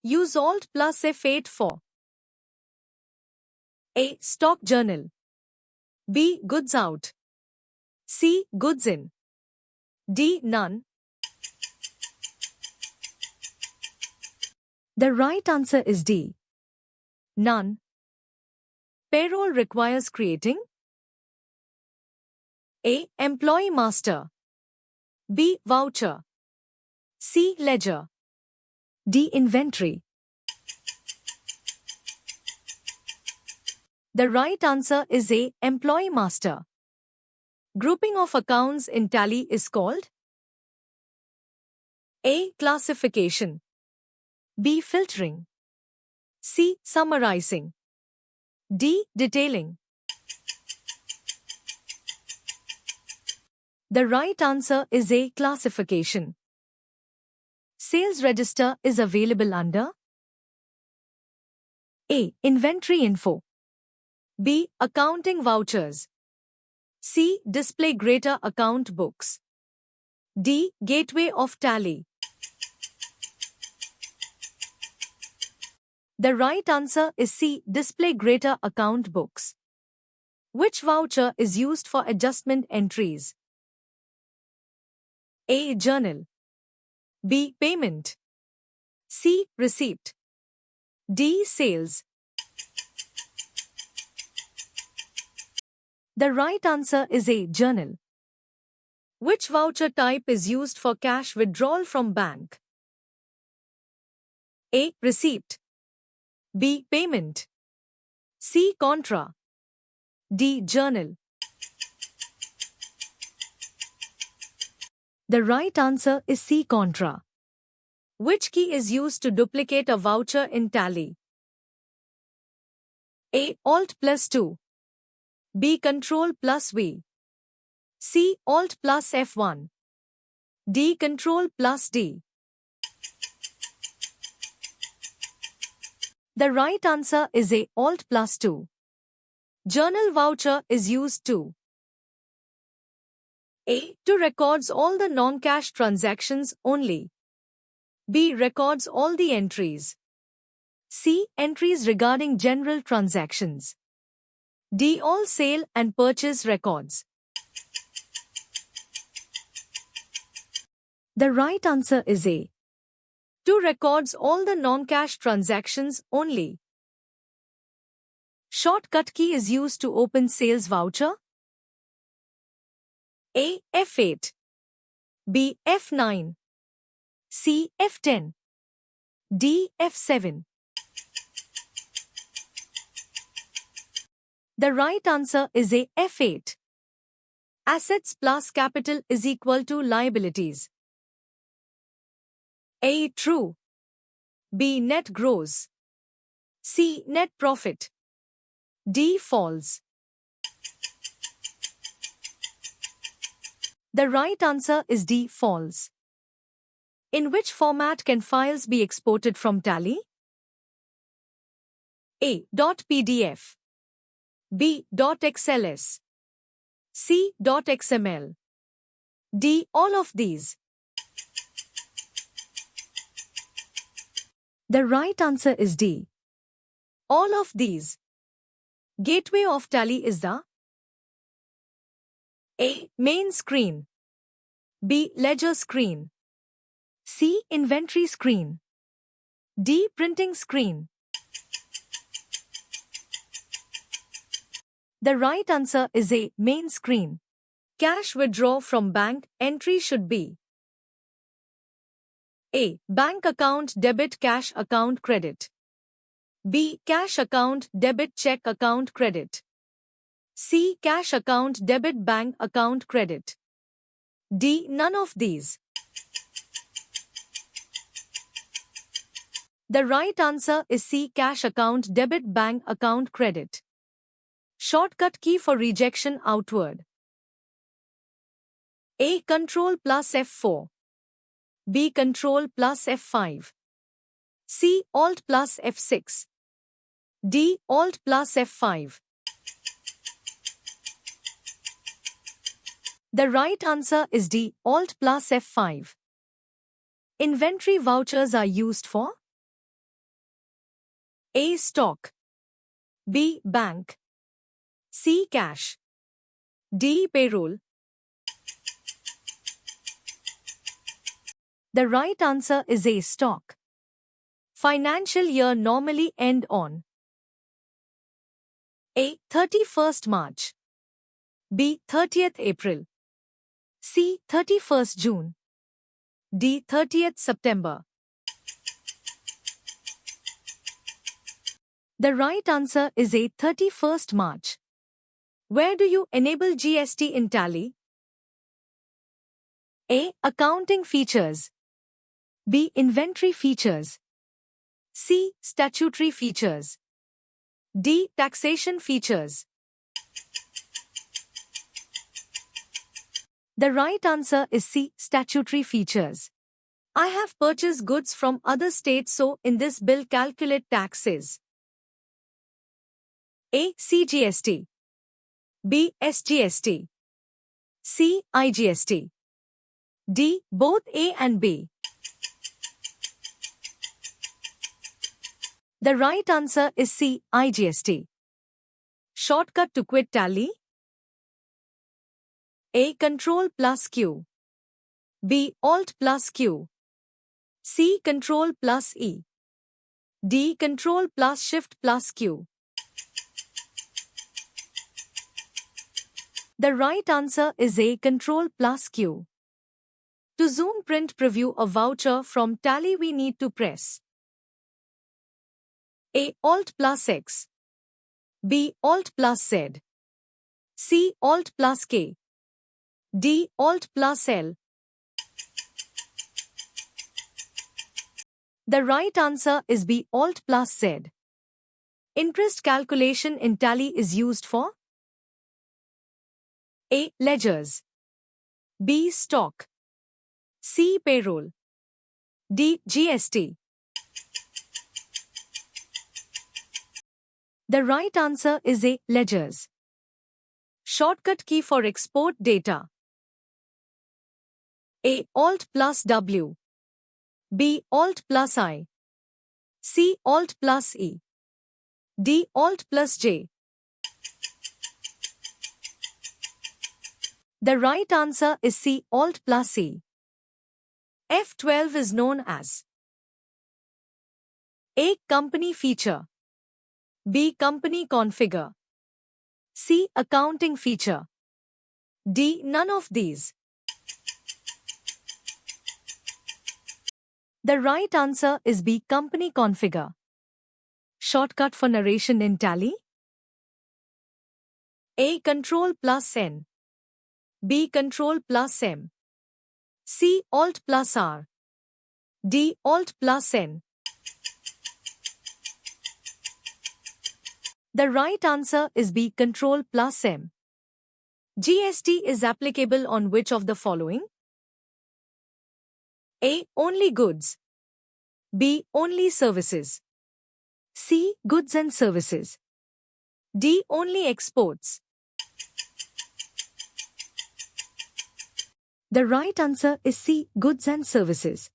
Use Alt plus F8 for A. Stock journal. B. Goods out. C. Goods in. D. None. The right answer is D. None. Payroll requires creating A. Employee master. B. Voucher. C. Ledger. D. Inventory. The right answer is A. Employee master. Grouping of accounts in Tally is called A. Classification. B. Filtering. C. Summarizing. D. Detailing. The right answer is A. Classification. Sales register is available under A. Inventory info. B. Accounting vouchers. C. Display greater account books. D. Gateway of Tally. The right answer is C. Display greater account books. Which voucher is used for adjustment entries? A. Journal. B. Payment. C. Receipt. D. Sales. The right answer is A. Journal. Which voucher type is used for cash withdrawal from bank? A. Receipt. B. Payment. C. Contra. D. Journal. The right answer is C. Contra. Which key is used to duplicate a voucher in Tally? A. Alt plus 2. B. Control plus V. C. Alt plus F1. D. Control plus D. The right answer is A. Alt plus 2. Journal voucher is used to A. To records all the non-cash transactions only. B. Records all the entries. C. Entries regarding general transactions. D. All sale and purchase records. The right answer is A. To records all the non-cash transactions only. Shortcut key is used to open sales voucher. A. F8. B. F9. C. F10. D. F7. The right answer is A. F8. Assets plus capital is equal to liabilities. A. True. B. Net gross. C. Net profit. D. False. The right answer is D. False. In which format can files be exported from Tally? A. .pdf. B. .xls. C. .xml. D. All of these. The right answer is D. All of these. Gateway of Tally is the A. Main screen. B. Ledger screen. C. Inventory screen. D. Printing screen. The right answer is A. Main screen. Cash withdraw from bank entry should be A. Bank account debit cash account credit. B. Cash account debit check account credit. C. Cash account debit bank account credit. D. None of these. The right answer is C. Cash account debit bank account credit. Shortcut key for rejection outward. A. Control plus F4. B. Control plus F5. C. Alt plus F6. D. Alt plus F5. The right answer is D. Alt plus F5. Inventory vouchers are used for A. Stock. B. Bank. C. Cash. D. Payroll. The right answer is A. Stock. Financial year normally end on A. 31st March. B. 30th April. C. 31st June. D. 30th September. The right answer is A. 31st March. Where do you enable GST in Tally? A. Accounting features. B. Inventory features. C. Statutory features. D. Taxation features. The right answer is C. Statutory features. I have purchased goods from other states, so in this bill calculate taxes. A. CGST. B. SGST. C. IGST. D. Both A and B. The right answer is C. IGST. Shortcut to quit Tally? A. Control plus Q. B. Alt plus Q. C. Control plus E. D. Control plus Shift plus Q. The right answer is A. Control plus Q. To zoom print preview a voucher from Tally, we need to press A. Alt plus X. B. Alt plus Z. C. Alt plus K. D. Alt plus L. The right answer is B. Alt plus Z. Interest calculation in Tally is used for A. Ledgers. B. Stock. C. Payroll. D. GST. The right answer is A. Ledgers. Shortcut key for export data. A. Alt plus W. B. Alt plus I. C. Alt plus E. D. Alt plus J. The right answer is C. Alt plus E. F12 is known as A. Company feature. B. Company configure. C. Accounting feature. D. None of these. The right answer is B. Company configure. Shortcut for narration in Tally? A. Control plus N. B. Control plus M. C. Alt plus R. D. Alt plus N. The right answer is B. Control plus M. GST is applicable on which of the following? A. Only goods. B. Only services. C. Goods and services. D. Only exports. The right answer is C. Goods and services.